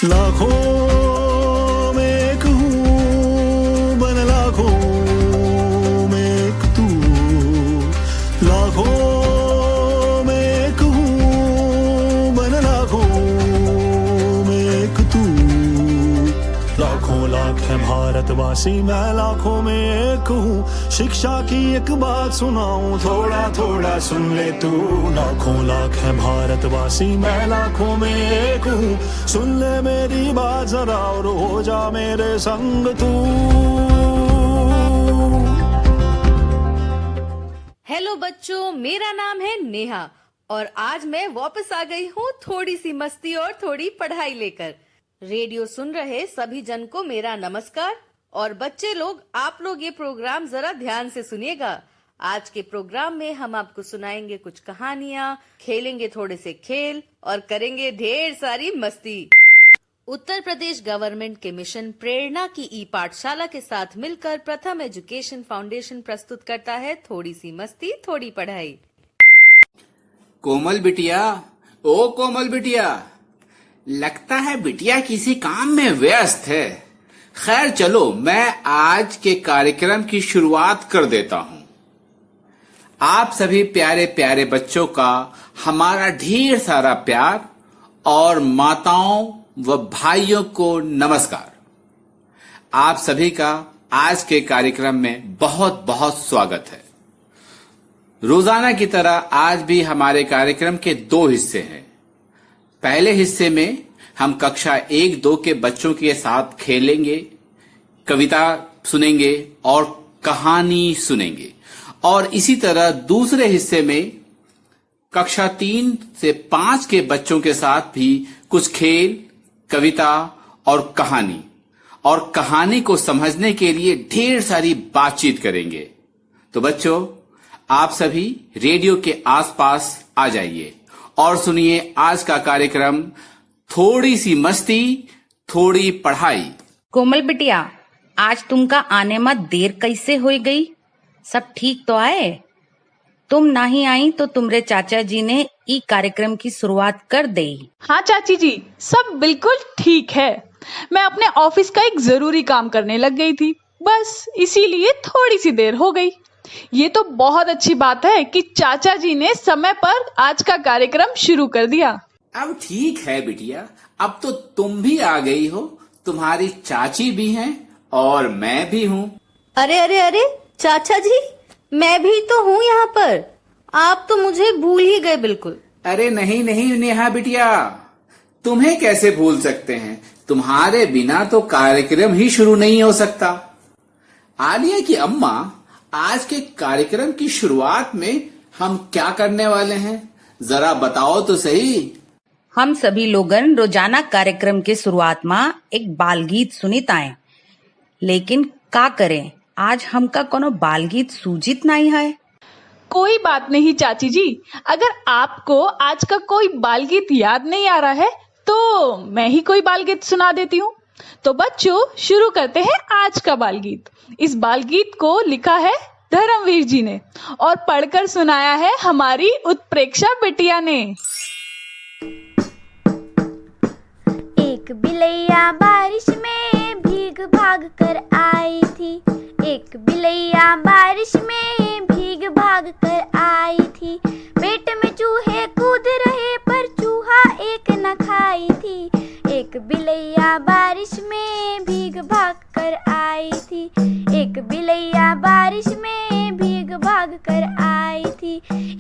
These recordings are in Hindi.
लाखों में एक हूँ बन लाखों में एक तू, लाखों में एक हूँ बन लाखों में एक तू। लाखों लाख है भारतवासी, मैं लाखों में एक हूँ। शिक्षा की एक बात सुनाऊं, थोड़ा थोड़ा सुन ले तू। लाखों लाख है भारतवासी, मैं लाखों में एक हूँ। सुन ले मेरी बात जरा और हो जा मेरे संग तू। हेलो बच्चों, मेरा नाम है नेहा और आज मैं वापस आ गई हूँ थोड़ी सी मस्ती और थोड़ी पढ़ाई लेकर। रेडियो सुन रहे सभी जन को मेरा नमस्कार। और बच्चे लोग, आप लोग ये प्रोग्राम जरा ध्यान से सुनिएगा। आज के प्रोग्राम में हम आपको सुनाएंगे कुछ कहानियाँ, खेलेंगे थोड़े से खेल और करेंगे ढेर सारी मस्ती। उत्तर प्रदेश गवर्नमेंट के मिशन प्रेरणा की ई पाठशाला के साथ मिलकर प्रथम एजुकेशन फाउंडेशन प्रस्तुत करता है थोड़ी सी मस्ती थोड़ी पढ़ाई। कोमल बिटिया, ओ कोमल बिटिया, लगता है बिटिया किसी काम में व्यस्त है। खैर चलो, मैं आज के कार्यक्रम की शुरुआत कर देता हूं। आप सभी प्यारे प्यारे बच्चों का हमारा ढेर सारा प्यार और माताओं व भाइयों को नमस्कार। आप सभी का आज के कार्यक्रम में बहुत बहुत स्वागत है। रोजाना की तरह आज भी हमारे कार्यक्रम के 2 हिस्से हैं। पहले हिस्से में हम कक्षा 1-2 के बच्चों के साथ खेलेंगे, कविता सुनेंगे और कहानी सुनेंगे। और इसी तरह दूसरे हिस्से में कक्षा 3 से 5 के बच्चों के साथ भी कुछ खेल, कविता और कहानी को समझने के लिए ढेर सारी बातचीत करेंगे। तो बच्चों, आप सभी रेडियो के आसपास आ जाइए और सुनिए आज का कार्यक्रम थोड़ी सी मस्ती थोड़ी पढ़ाई। कोमल बिटिया, आज तुमका आने में देर कैसे हो गई? सब ठीक तो आए? तुम नहीं आई तो तुमरे चाचा जी ने ई कार्यक्रम की शुरुआत कर दी। हाँ चाची जी, सब बिल्कुल ठीक है। मैं अपने ऑफिस का एक जरूरी काम करने लग गई थी, बस इसीलिए थोड़ी सी देर हो गई। ये तो बहुत अच्छी बात है कि चाचा जी ने समय पर आज का कार्यक्रम शुरू कर दिया। अब ठीक है बिटिया, अब तो तुम भी आ गई हो, तुम्हारी चाची भी हैं और मैं भी हूँ। अरे अरे अरे चाचा जी, मैं भी तो हूँ यहाँ पर। आप तो मुझे भूल ही गए बिल्कुल। अरे नहीं नहीं नेहा बिटिया, तुम्हें कैसे भूल सकते हैं? तुम्हारे बिना तो कार्यक्रम ही शुरू नहीं हो सकता। आलिया की अम्मा, आज के कार्यक्रम की शुरुआत में हम क्या करने वाले हैं, जरा बताओ तो सही। हम सभी लोगन रोजाना कार्यक्रम के शुरुआत में एक बाल गीत सुनित आए, लेकिन का करें, आज हमका कोनो बाल गीत सूझित नहीं है। कोई बात नहीं चाची जी, अगर आपको आज का कोई बाल गीत याद नहीं आ रहा है तो मैं ही कोई बाल गीत सुना देती हूँ। तो बच्चों, शुरू करते हैं आज का बाल गीत। इस बाल गीत को लिखा है धर्मवीर जी ने और पढ़कर सुनाया है हमारी उत्प्रेक्षा बिटिया ने। एक बिलैया बारिश में भीग भाग कर आई थी। एक बिलैया बारिश में भीग भाग कर आई थी। पेट में चूहे कूद रहे पर चूहा एक न खाई थी। एक बिलैया बारिश में भीग भाग कर आई थी। एक बिलैया बारिश में भीग भाग कर आई थी।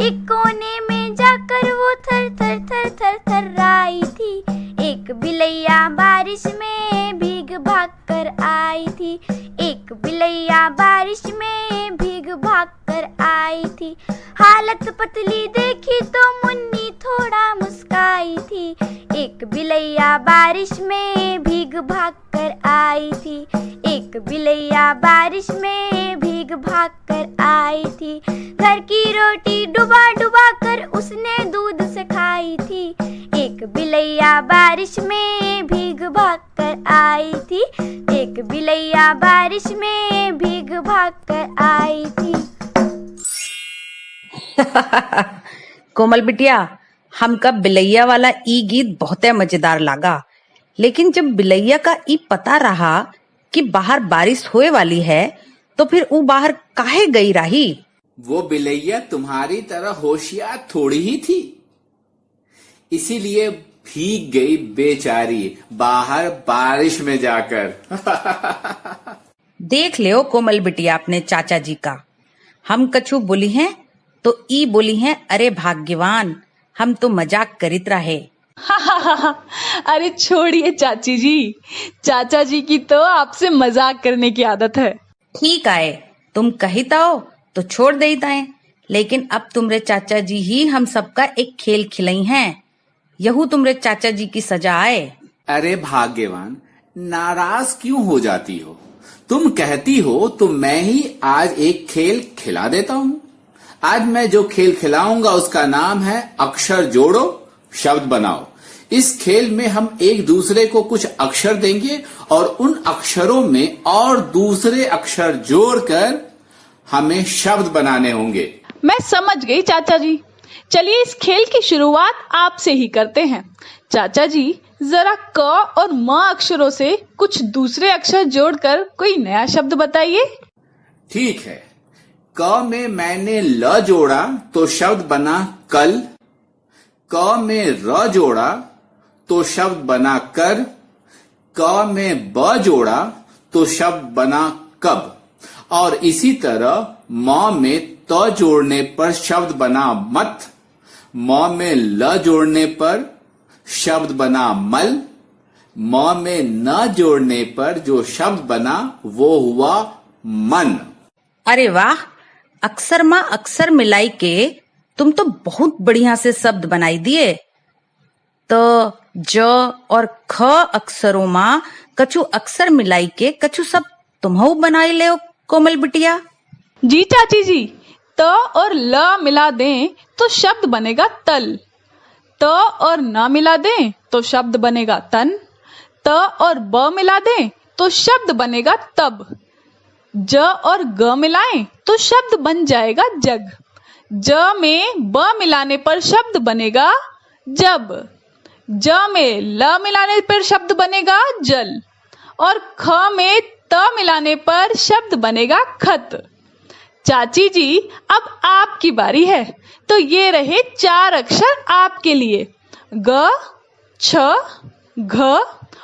एक कोने में जाकर वो थर थर थर थर थर्राई थी। एक बिलैया बारिश में भीग भाग कर आई थी। एक बिलैया बारिश में भीग भाग कर आई थी। हालत पतली देखी तो मुन्नी थोड़ा मुस्काई थी। एक बिलैया बारिश में भीग भाग कर आई थी। एक बिलैया बारिश में भीग भाग कर आई थी। घर की रोटी डुबा डुबा कर उसने दूध से खाई थी। एक बिलैया बारिश में भीग भाग कर आई थी। एक बिलैया बारिश में भीग भाग कर आई थी। कोमल बिटिया, हमका बिलैया वाला ई गीत बहुत मजेदार लगा, लेकिन जब बिलैया का ई पता रहा कि बाहर बारिश होए वाली है तो फिर वो बाहर काहे गई रही? वो बिलैया तुम्हारी तरह होशियार थोड़ी ही थी, इसीलिए भीग गई बेचारी बाहर बारिश में जाकर। देख ले कोमल बिटिया अपने चाचा जी का, हम कछु बोली हैं तो ई बोली हैं अरे भाग्यवान, हम तो मजाक करित रहे। अरे छोड़िए चाची जी, चाचा जी की तो आपसे मजाक करने की आदत है। ठीक आए, तुम कहिता हो तो छोड़ देता है, लेकिन अब तुमरे चाचा जी ही हम सबका एक खेल खिलाई हैं, यहू तुमरे चाचा जी की सजा आए। अरे भाग्यवान, नाराज क्यों हो जाती हो? तुम कहती हो तो मैं ही आज एक खेल खिला देता हूँ। आज मैं जो खेल खिलाऊंगा उसका नाम है अक्षर जोड़ो शब्द बनाओ। इस खेल में हम एक दूसरे को कुछ अक्षर देंगे और उन अक्षरों में और दूसरे अक्षर जोड़कर हमें शब्द बनाने होंगे। मैं समझ गई चाचा जी, चलिए इस खेल की शुरुआत आपसे ही करते हैं। चाचा जी, जरा क और म अक्षरों से कुछ दूसरे अक्षर जोड़कर कोई नया शब्द बताइए। ठीक है, क में मैंने ल जोड़ा तो शब्द बना कल, क में र जोड़ा तो शब्द बना कर, क में ब जोड़ा तो शब्द बना कब, और इसी तरह म में त जोड़ने पर शब्द बना मत, म में ल जोड़ने पर शब्द बना मल, म में न जोड़ने पर जो शब्द बना वो हुआ मन। अरे वाह, अक्षर माँ अक्षर मिलाई के तुम तो बहुत बढ़िया से शब्द बनाई दिए। तो ज और ख अक्षरों माँ कछु अक्षर मिलाई के कछु सब तुम्हाऊ बनाई ले कोमल बिटिया। जी चाची जी, त और ल मिला दें तो शब्द बनेगा तल, त और न मिला दें तो शब्द बनेगा तन, त और ब मिला दें तो शब्द बनेगा तब, ज और ग मिलाएं तो शब्द बन जाएगा जग, ज में ब मिलाने पर शब्द बनेगा जब, ज में ल मिलाने पर शब्द बनेगा जल, और ख में त मिलाने पर शब्द बनेगा खत। चाची जी, अब आपकी बारी है, तो ये रहे 4 अक्षर आपके लिए, ग, छ, घ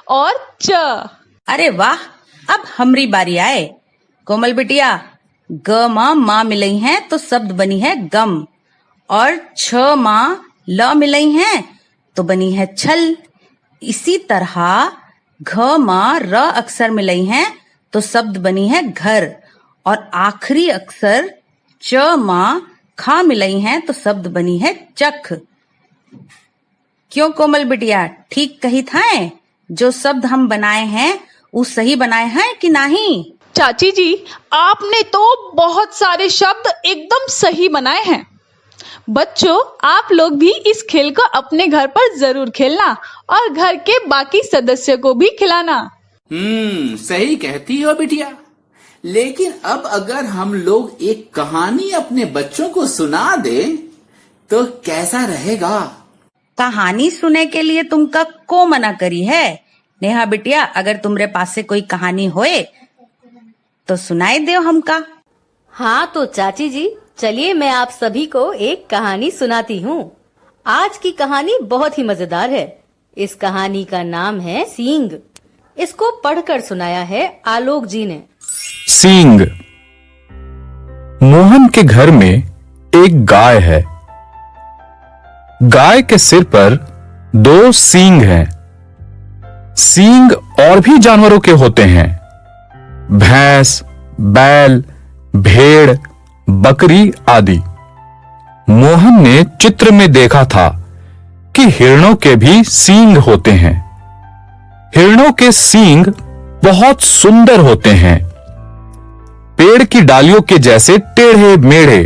और च। अरे वाह, अब हमरी बारी आए। कोमल बिटिया, ग माँ मिलाई है तो शब्द बनी है गम, और छ माँ ल मिलाई है तो बनी है छल। इसी तरह घ माँ र अक्षर मिलाई है तो शब्द बनी है घर, और आखिरी अक्षर च माँ खा मिलाई है तो शब्द बनी है चख। क्यों कोमल बिटिया, ठीक कही था? जो शब्द हम बनाए हैं वो सही बनाए हैं कि नहीं? चाची जी, आपने तो बहुत सारे शब्द एकदम सही बनाए हैं। बच्चों, आप लोग भी इस खेल को अपने घर पर जरूर खेलना और घर के बाकी सदस्यों को भी खिलाना। सही कहती हो बिटिया। लेकिन अब अगर हम लोग एक कहानी अपने बच्चों को सुना दें तो कैसा रहेगा? कहानी सुने के लिए तुमका को मना करी है? नेहा बिटिया, अगर तुमरे पास से कोई कहानी होए तो सुनाई दो हमका। हाँ तो चाची जी, चलिए मैं आप सभी को एक कहानी सुनाती हूँ। आज की कहानी बहुत ही मजेदार है। इस कहानी का नाम है सींग। इसको पढ़कर सुनाया है आलोक जी ने। सींग। मोहन के घर में एक गाय है। गाय के सिर पर 2 सींग हैं। सींग और भी जानवरों के होते हैं, भैंस, बैल, भेड़, बकरी आदि। मोहन ने चित्र में देखा था कि हिरणों के भी सींग होते हैं। हिरणों के सींग बहुत सुंदर होते हैं, पेड़ की डालियों के जैसे टेढ़े मेढ़े।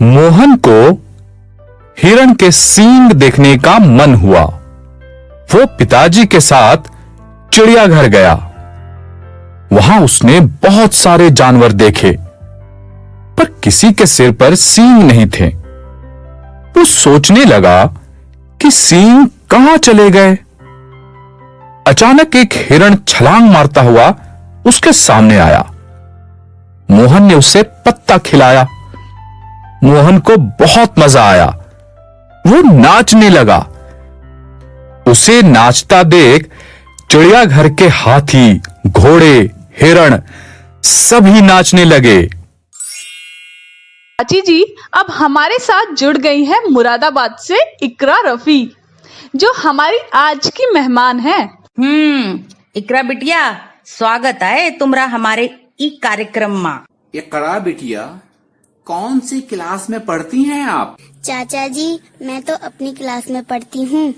मोहन को हिरण के सींग देखने का मन हुआ। वो पिताजी के साथ चिड़ियाघर गया। वहां उसने बहुत सारे जानवर देखे, पर किसी के सिर पर सींग नहीं थे। वो सोचने लगा कि सींग कहां चले गए? अचानक एक हिरण छलांग मारता हुआ उसके सामने आया। मोहन ने उसे पत्ता खिलाया। मोहन को बहुत मजा आया। वो नाचने लगा। उसे नाचता देख चिड़ियाघर के हाथी, घोड़े, हिरण सभी नाचने लगे। चाची जी, अब हमारे साथ जुड़ गई है मुरादाबाद से इकरा रफी, जो हमारी आज की मेहमान है। इकरा बिटिया, स्वागत है तुम्हारा हमारे ई कार्यक्रम में। इकरा बिटिया, कौन सी क्लास में पढ़ती हैं आप? चाचा जी, मैं तो अपनी क्लास में पढ़ती हूँ।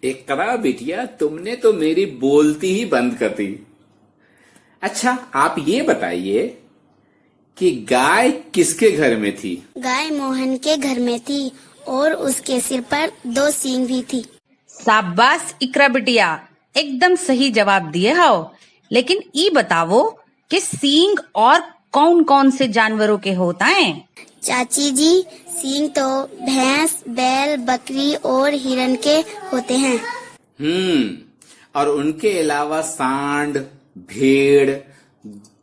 इकरा बिटिया, तुमने तो मेरी बोलती ही बंद कर दी। अच्छा, आप ये बताइए कि गाय किसके घर में थी? गाय मोहन के घर में थी और उसके सिर पर 2 सींग भी थी। शाबाश इकरा बिटिया, एकदम सही जवाब दिए हो। लेकिन ई बतावो कि सींग और कौन कौन से जानवरों के होता है? चाची जी, सींग तो भैंस, बैल, बकरी और हिरन के होते हैं। और उनके अलावा सांड, भेड़,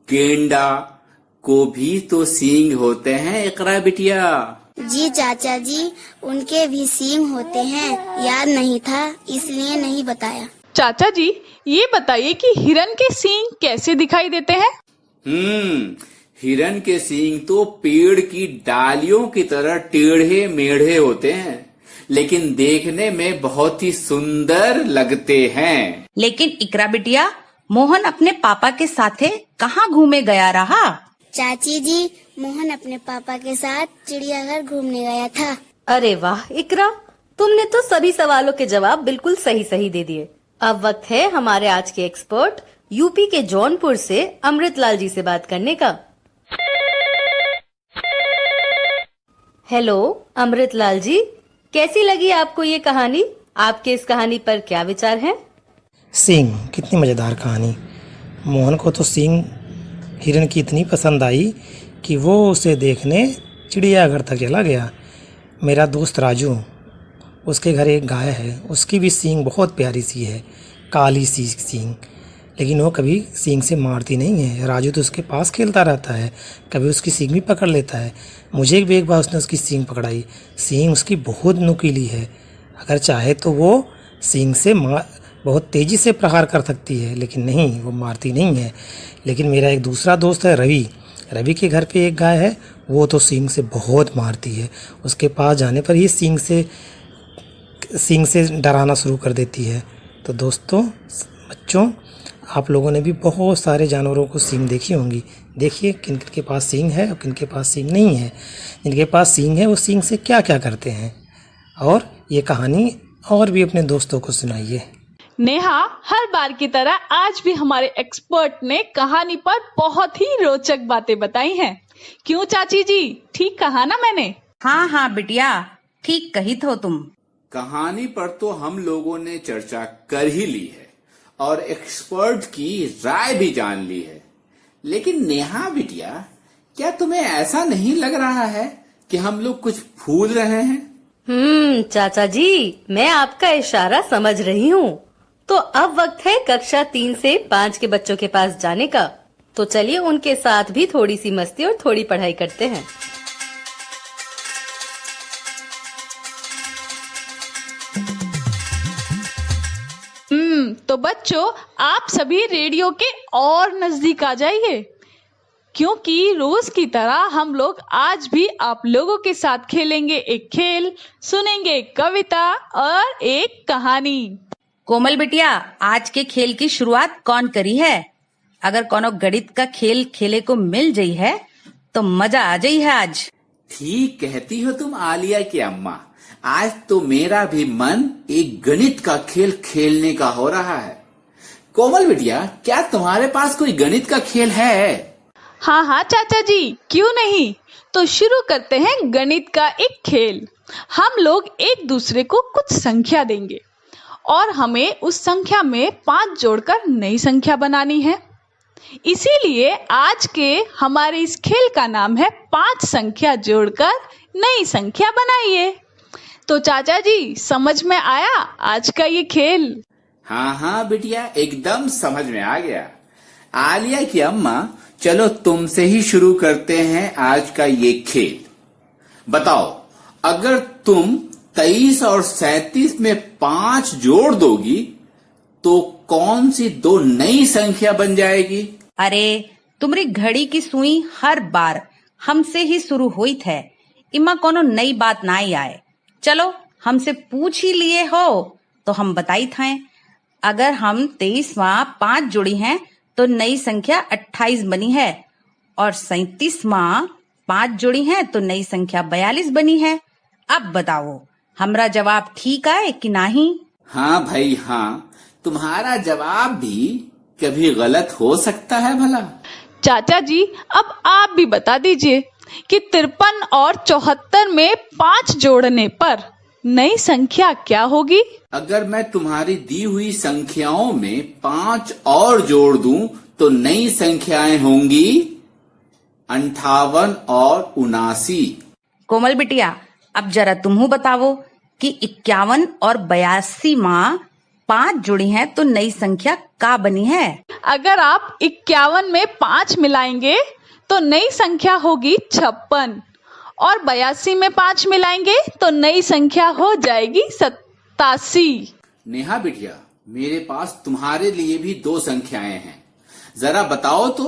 गेंडा को भी तो सींग होते हैं इकरा बिटिया। जी चाचा जी, उनके भी सींग होते हैं। याद नहीं था, इसलिए नहीं बताया। चाचा जी, ये बताइए कि हिरन के सींग कैसे दिखाई देते हैं? हिरन के सींग तो पेड़ की डालियों की तरह टेढ़े मेढ़े होते हैं, लेकिन देखने में बहुत ही सुंदर लगते हैं। लेकिन इकरा बिटिया, मोहन अपने पापा के साथे कहाँ घूमे गया रहा? चाची जी, मोहन अपने पापा के साथ चिड़ियाघर घूमने गया था। अरे वाह इकरा, तुमने तो सभी सवालों के जवाब बिल्कुल सही सही दे दिए। अब वक्त है हमारे आज के एक्सपर्ट यूपी के जौनपुर से अमृतलाल जी से बात करने का। हेलो अमृतलाल जी, कैसी लगी आपको ये कहानी? आपके इस कहानी पर क्या विचार हैं? सींग, कितनी मज़ेदार कहानी। मोहन को तो सींग हिरन की इतनी पसंद आई कि वो उसे देखने चिड़ियाघर तक चला गया। मेरा दोस्त राजू, उसके घर एक गाय है, उसकी भी सींग बहुत प्यारी सी है, काली सी सींग, लेकिन वो कभी सींग से मारती नहीं है। राजू तो उसके पास खेलता रहता है, कभी उसकी सींग भी पकड़ लेता है। मुझे भी एक बार उसने उसकी सींग पकड़ाई। सींग उसकी बहुत नुकीली है, अगर चाहे तो वो सींग से बहुत तेज़ी से प्रहार कर सकती है, लेकिन नहीं, वो मारती नहीं है। लेकिन मेरा एक दूसरा दोस्त है रवि, रवि के घर पे एक गाय है, वो तो सींग से बहुत मारती है। उसके पास जाने पर ही सींग से डराना शुरू कर देती है। तो दोस्तों, बच्चों, आप लोगों ने भी बहुत सारे जानवरों को सींग देखी होंगी। देखिए किन किन के पास सींग है और किन के पास सींग नहीं है। जिनके पास सींग है वो सींग से क्या क्या करते हैं, और ये कहानी और भी अपने दोस्तों को सुनाइए। नेहा, हर बार की तरह आज भी हमारे एक्सपर्ट ने कहानी पर बहुत ही रोचक बातें बताई हैं। क्यों चाची जी, ठीक कहा ना मैंने? हाँ बिटिया, ठीक कही तो तुम। कहानी पर तो हम लोगों ने चर्चा कर ही ली है और एक्सपर्ट की राय भी जान ली है। लेकिन नेहा बिटिया, क्या तुम्हें ऐसा नहीं लग रहा है कि हम लोग कुछ भूल रहे हैं? चाचा जी, मैं आपका इशारा समझ रही हूँ। तो अब वक्त है कक्षा 3 से 5 के बच्चों के पास जाने का। तो चलिए उनके साथ भी थोड़ी सी मस्ती और थोड़ी पढ़ाई करते हैं। तो बच्चों, आप सभी रेडियो के और नजदीक आ जाइए, क्योंकि रोज की तरह हम लोग आज भी आप लोगों के साथ खेलेंगे एक खेल, सुनेंगे एक कविता और एक कहानी। कोमल बिटिया, आज के खेल की शुरुआत कौन करी है? अगर कोनो गणित का खेल खेले को मिल जाई है तो मजा आ जाई है आज। ठीक कहती हो तुम आलिया की अम्मा। आज तो मेरा भी मन एक गणित का खेल खेलने का हो रहा है। कोमल बिटिया, क्या तुम्हारे पास कोई गणित का खेल है? हाँ चाचा जी, क्यों नहीं। तो शुरू करते हैं गणित का एक खेल। हम लोग एक दूसरे को कुछ संख्या देंगे और हमें उस संख्या में 5 जोड़कर नई संख्या बनानी है। इसीलिए आज के हमारे इस खेल का नाम है 5 संख्या जोड़कर नई संख्या बनाइए। तो चाचा जी समझ में आया आज का ये खेल? हाँ हाँ बिटिया, एकदम समझ में आ गया। आलिया की अम्मा, चलो तुमसे ही शुरू करते हैं आज का ये खेल। बताओ, अगर तुम 23 और 37 में 5 जोड़ दोगी तो कौन सी दो नई संख्या बन जाएगी? अरे तुम्हारी घड़ी की सुई हर बार हमसे ही शुरू हुई थे, इमा कोनो नई बात ना ही आए। चलो हमसे पूछ ही लिए हो तो हम बताई थे। अगर हम 23वां 5 जोड़ी हैं तो नई संख्या 28 बनी है, और 37वां 5 जोड़ी हैं तो नई संख्या 42 बनी है। अब बताओ हमरा जवाब ठीक आए कि नहीं? हाँ भाई हाँ, तुम्हारा जवाब भी कभी गलत हो सकता है भला। चाचा जी अब आप भी बता दीजिए कि 53 और 74 में 5 जोड़ने पर नई संख्या क्या होगी? अगर मैं तुम्हारी दी हुई संख्याओं में 5 और जोड़ दूं तो नई संख्याएं होंगी 58 और 79। कोमल बिटिया, अब जरा तुम बताओ कि 51 और 82 माँ 5 जुड़ी हैं तो नई संख्या का बनी है? अगर आप 51 में 5 मिलाएंगे तो नई संख्या होगी 56, और 82 में 5 मिलाएंगे तो नई संख्या हो जाएगी 87। नेहा बिटिया, मेरे पास तुम्हारे लिए भी 2 संख्याएं हैं। जरा बताओ तो,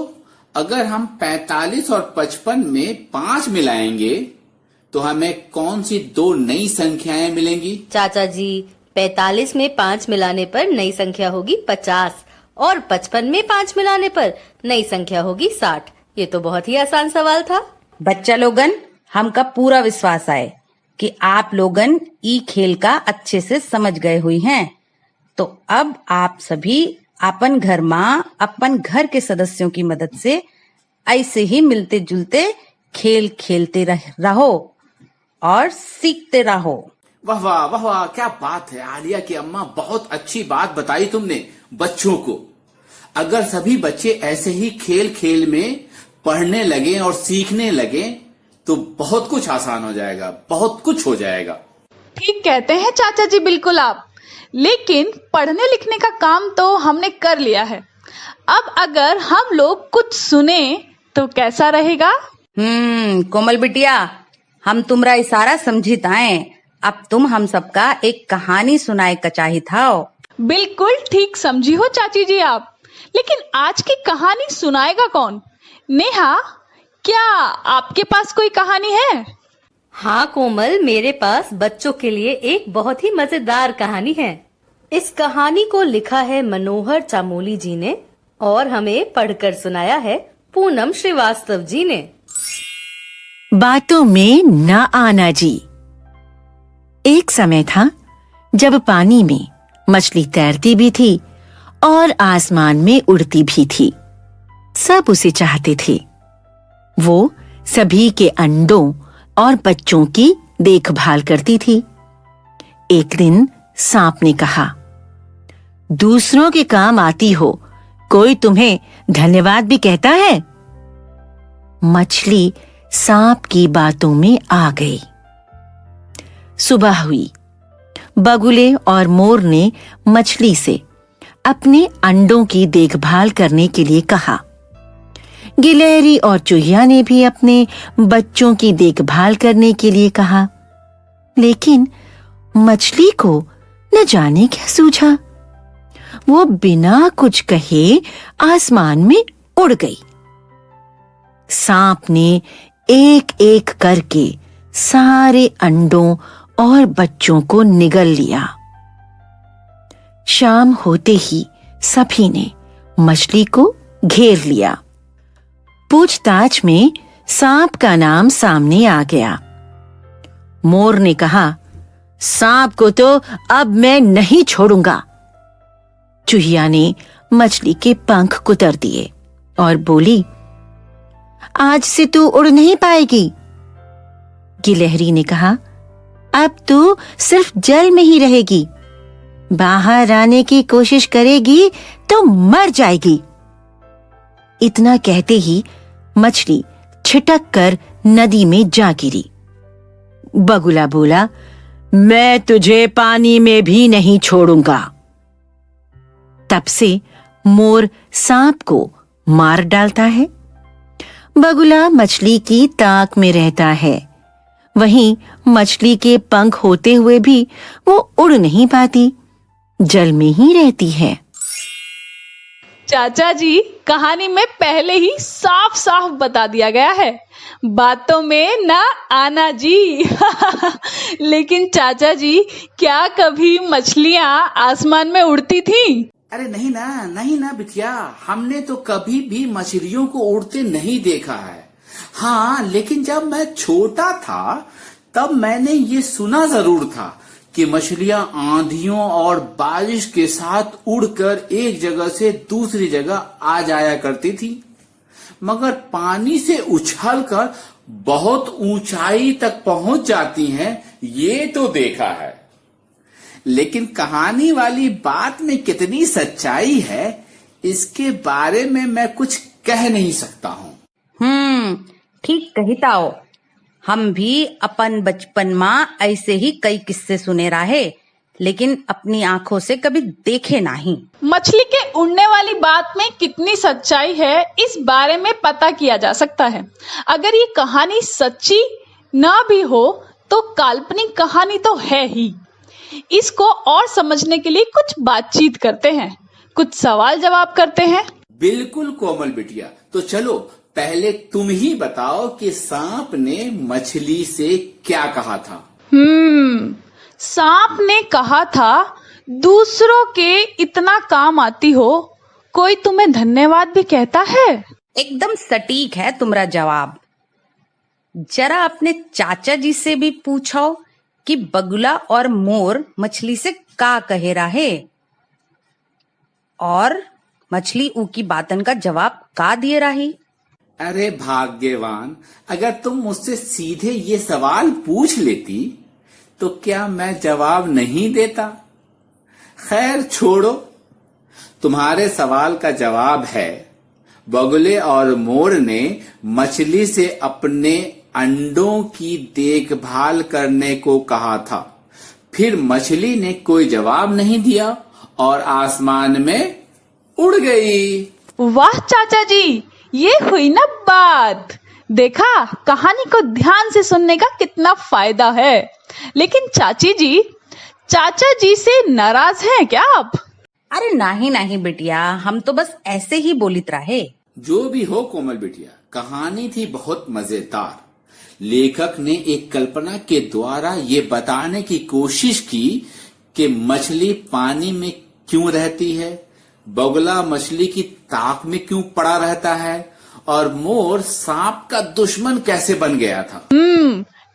अगर हम 45 और 55 में 5 मिलाएंगे तो हमें कौन सी 2 नई संख्याएं मिलेंगी? चाचा जी, 45 में 5 मिलाने पर नई संख्या होगी 50, और 55 में 5 मिलाने पर नई संख्या होगी 60। ये तो बहुत ही आसान सवाल था। बच्चा लोगन, हमका पूरा विश्वास है कि आप लोगन ई खेल का अच्छे से समझ गए हुई हैं। तो अब आप सभी अपन घर माँ अपन घर के सदस्यों की मदद से ऐसे ही मिलते जुलते खेल खेलते रहो और सीखते रहो। वाह वाह वाह वाह, क्या बात है आलिया की अम्मा, बहुत अच्छी बात बताई तुमने बच्चों को। अगर सभी बच्चे ऐसे ही खेल खेल में पढ़ने लगे और सीखने लगे तो बहुत कुछ आसान हो जाएगा, बहुत कुछ हो जाएगा। ठीक कहते हैं चाचा जी, बिल्कुल आप। लेकिन पढ़ने लिखने का काम तो हमने कर लिया है, अब अगर हम लोग कुछ सुने तो कैसा रहेगा? कोमल बिटिया, हम तुम्हारा इशारा समझी ताए। अब तुम हम सबका एक कहानी सुनाए कचाही था। बिल्कुल ठीक समझी हो चाची जी आप। लेकिन आज की कहानी सुनाएगा कौन? नेहा, क्या आपके पास कोई कहानी है? हाँ कोमल, मेरे पास बच्चों के लिए एक बहुत ही मजेदार कहानी है। इस कहानी को लिखा है मनोहर चामोली जी ने और हमें पढ़कर सुनाया है पूनम श्रीवास्तव जी ने। बातों में न आना जी। एक समय था जब पानी में मछली तैरती भी थी और आसमान में उड़ती भी थी। सब उसे चाहते थे। वो सभी के अंडों और बच्चों की देखभाल करती थी। एक दिन सांप ने कहा, दूसरों के काम आती हो, कोई तुम्हें धन्यवाद भी कहता है? मछली सांप की बातों में आ गई। सुबह हुई। बगुले और मोर ने मछली से अपने अंडों की देखभाल करने के लिए कहा। गिलहरी और चूहिया ने भी अपने बच्चों की देखभाल करने के लिए कहा। लेकिन मछली को न जाने क्या सूझा, वो बिना कुछ कहे आसमान में उड़ गई। सांप ने एक एक करके सारे अंडों और बच्चों को निगल लिया। शाम होते ही सभी ने मछली को घेर लिया। पूछताछ में सांप का नाम सामने आ गया। मोर ने कहा, सांप को तो अब मैं नहीं छोड़ूंगा। चूहिया ने मछली के पंख कुतर दिए और बोली, आज से तू उड़ नहीं पाएगी। गिलहरी ने कहा, अब तू सिर्फ जल में ही रहेगी, बाहर आने की कोशिश करेगी तो मर जाएगी। इतना कहते ही मछली छिटक कर नदी में जा गिरी। बगुला बोला, मैं तुझे पानी में भी नहीं छोड़ूंगा। तब से मोर सांप को मार डालता है। बगुला मछली की ताक में रहता है। वहीं मछली के पंख होते हुए भी वो उड़ नहीं पाती, जल में ही रहती है। चाचा जी, कहानी में पहले ही साफ साफ बता दिया गया है, बातों में ना आना जी। लेकिन चाचा जी, क्या कभी मछलियां आसमान में उड़ती थीं? अरे नहीं ना बिटिया, हमने तो कभी भी मछलियों को उड़ते नहीं देखा है। हाँ, लेकिन जब मैं छोटा था तब मैंने ये सुना जरूर था कि मछलियां आंधियों और बारिश के साथ उड़कर एक जगह से दूसरी जगह आ जाया करती थी, मगर पानी से उछलकर बहुत ऊंचाई तक पहुंच जाती हैं, ये तो देखा है। लेकिन कहानी वाली बात में कितनी सच्चाई है, इसके बारे में मैं कुछ कह नहीं सकता हूँ। ठीक कहता हो। हम भी अपन बचपन में ऐसे ही कई किस्से सुने रहे, लेकिन अपनी आंखों से कभी देखे नहीं। मछली के उड़ने वाली बात में कितनी सच्चाई है, इस बारे में पता किया जा सकता है। अगर ये कहानी सच्ची ना भी हो तो काल्पनिक कहानी तो है ही। इसको और समझने के लिए कुछ बातचीत करते हैं, कुछ सवाल जवाब करते हैं। बिल्कुल कोमल बिटिया, तो चलो पहले तुम ही बताओ कि सांप ने मछली से क्या कहा था। सांप ने कहा था, दूसरों के इतना काम आती हो, कोई तुम्हें धन्यवाद भी कहता है। एकदम सटीक है तुम्हारा जवाब। जरा अपने चाचा जी से भी पूछो कि बगुला और मोर मछली से का कहे रहे, और मछली उनकी बातन का जवाब का दिए रही। अरे भाग्यवान, अगर तुम मुझसे सीधे ये सवाल पूछ लेती तो क्या मैं जवाब नहीं देता। खैर छोड़ो, तुम्हारे सवाल का जवाब है, बगुले और मोर ने मछली से अपने अंडों की देखभाल करने को कहा था। फिर मछली ने कोई जवाब नहीं दिया और आसमान में उड़ गई। वाह चाचा जी, ये हुई ना बात। देखा, कहानी को ध्यान से सुनने का कितना फायदा है। लेकिन चाचा जी से नाराज हैं क्या आप? अरे नहीं बिटिया, हम तो बस ऐसे ही बोलित रहे। जो भी हो कोमल बिटिया, कहानी थी बहुत मजेदार। लेखक ने एक कल्पना के द्वारा ये बताने की कोशिश की कि मछली पानी में क्यों रहती है, बगुला मछली की ताक में क्यों पड़ा रहता है, और मोर सांप का दुश्मन कैसे बन गया था।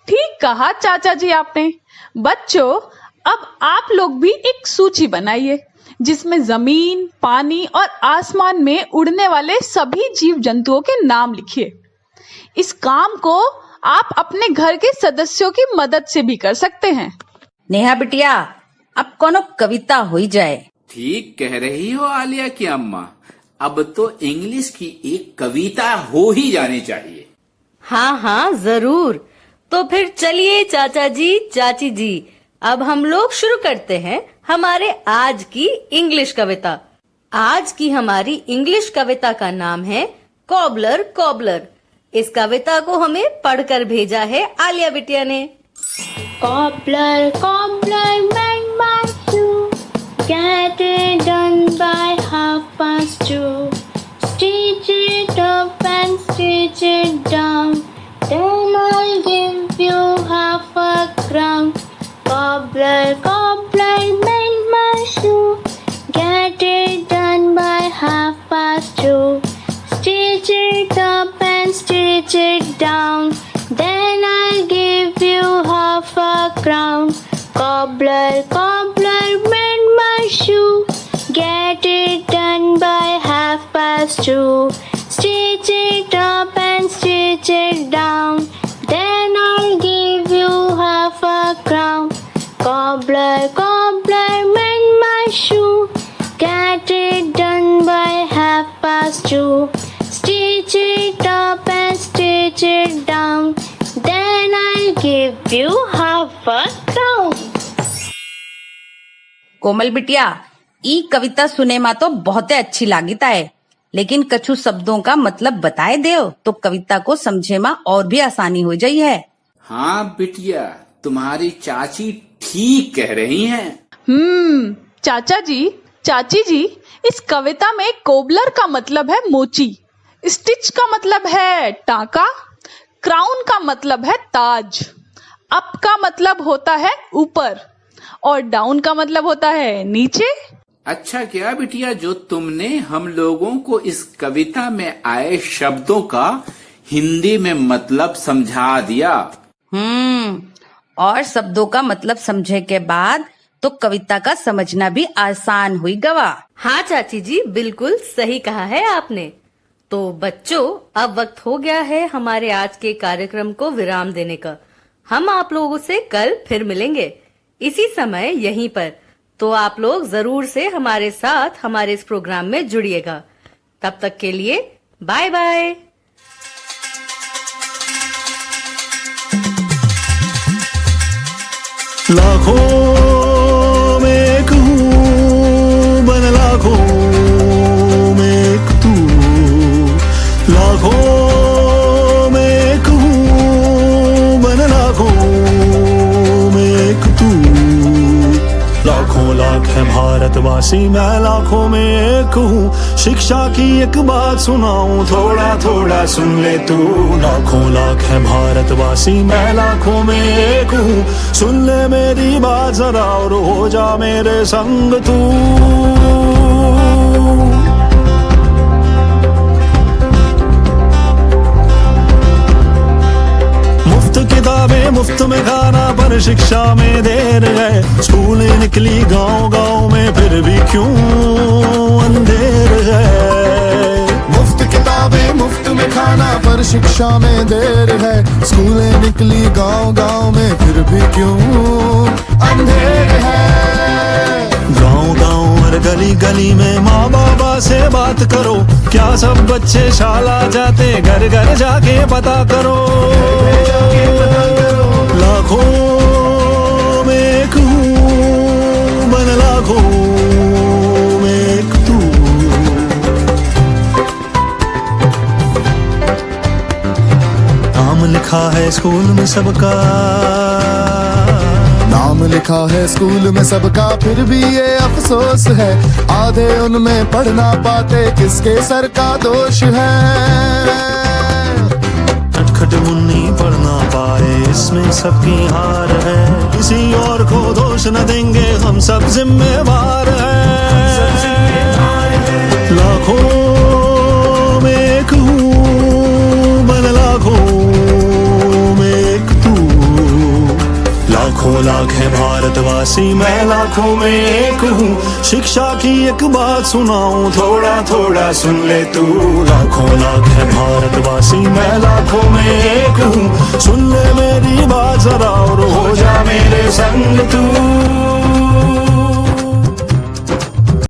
ठीक कहा चाचा जी आपने। बच्चों, अब आप लोग भी एक सूची बनाइए जिसमें जमीन, पानी और आसमान में उड़ने वाले सभी जीव जंतुओं के नाम लिखिए। इस काम को आप अपने घर के सदस्यों की मदद से भी कर सकते हैं। नेहा बिटिया, अब कोनो कविता हो जाए। ठीक कह रही हो आलिया की अम्मा, अब तो इंग्लिश की एक कविता हो ही जानी चाहिए। हाँ जरूर। तो फिर चलिए चाचा जी, चाची जी, अब हम लोग शुरू करते हैं हमारे आज की इंग्लिश कविता। आज की हमारी इंग्लिश कविता का नाम है कॉबलर कॉबलर। इस कविता को हमें पढ़कर भेजा है आलिया बिटिया ने। Cobbler, cobbler, mend my shoe. Get it done by 2:30. Stitch it up and stitch it down. Then I'll give you half a crown. Cobbler, cobbler, mend my shoe. Get it done by 2:30. Stitch it up and stitch it down. Then I'll give you half a crown. Cobbler, cobbler, mend my shoe. Get it done by 2:30. Stitch it up and stitch it down. Then I'll give you half a crown. Cobbler, cobbler, mend my shoe. Get it done by 2:30. Stitch it up and stitch it down. Then I'll give you half a crown. कोमल बिटिया, ई कविता सुने मा तो बहुत अच्छी लागीता है, लेकिन कछु शब्दों का मतलब बताए देव तो कविता को समझे मा और भी आसानी हो जाई है। हाँ बिटिया, तुम्हारी चाची ठीक कह रही हैं। चाचा जी, चाची जी, इस कविता में कोबलर का मतलब है मोची, स्टिच का मतलब है टाका, क्राउन का मतलब है ताज, अप का मतलब होता है ऊपर और डाउन का मतलब होता है नीचे। अच्छा क्या बिटिया, जो तुमने हम लोगों को इस कविता में आए शब्दों का हिंदी में मतलब समझा दिया। और शब्दों का मतलब समझे के बाद तो कविता का समझना भी आसान हुई गवा। हाँ चाची जी, बिल्कुल सही कहा है आपने। तो बच्चों, अब वक्त हो गया है हमारे आज के कार्यक्रम को विराम देने का। हम आप लोगों से कल फिर मिलेंगे इसी समय यहीं पर। तो आप लोग जरूर से हमारे साथ हमारे इस प्रोग्राम में जुड़िएगा। तब तक के लिए बाय बाय। लाखों में एक हूँ, बन लाखों में एक तू, लाखों में एक हूँ, बन लाखों में एक तू। लाखों लाख है भारतवासी, मैं लाखों में एक हूँ। शिक्षा की एक बात सुनाऊं, थोड़ा थोड़ा सुन ले तू। लाखों लाख है भारतवासी, मैं लाखों में एक हूँ। सुन ले मेरी बात जरा और हो जा मेरे संग तू। मुफ्त किताबें मुफ्त में खाना, पर शिक्षा में देर है। स्कूलें निकली गांव गांव में, फिर भी क्यों अंधेर है। मुफ्त किताबें मुफ्त में खाना, पर शिक्षा में देर है। स्कूलें निकली गांव गांव में, फिर भी क्यों अंधेर है। गांव गांव और गली गली में माँ बाबा से बात करो। क्या सब बच्चे शाला जाते, घर घर जाके पता करो। लाखों में एक हूँ, बन लाखों में एक तू। नाम लिखा है स्कूल में सबका, नाम लिखा है स्कूल में सबका, फिर भी ये अफसोस है। आधे उनमें पढ़ ना पाते, किसके सर का दोष है। खटखट मुन्नी पढ़ ना पाए, इसमें सबकी हार है। किसी और को दोष न देंगे, हम सब जिम्मेवार हैं। लाखों में एक हूँ, बन लाखों में एक तू। लाखों लाख है भारतवासी, मैं लाखों में एक हूँ। शिक्षा की एक बात सुनाऊं, थोड़ा थोड़ा सुन ले तू। लाखों लाख है भारतवासी, मैं लाखों में एक हूँ। सुन ले मेरी बात जरा और हो जा मेरे संग तू।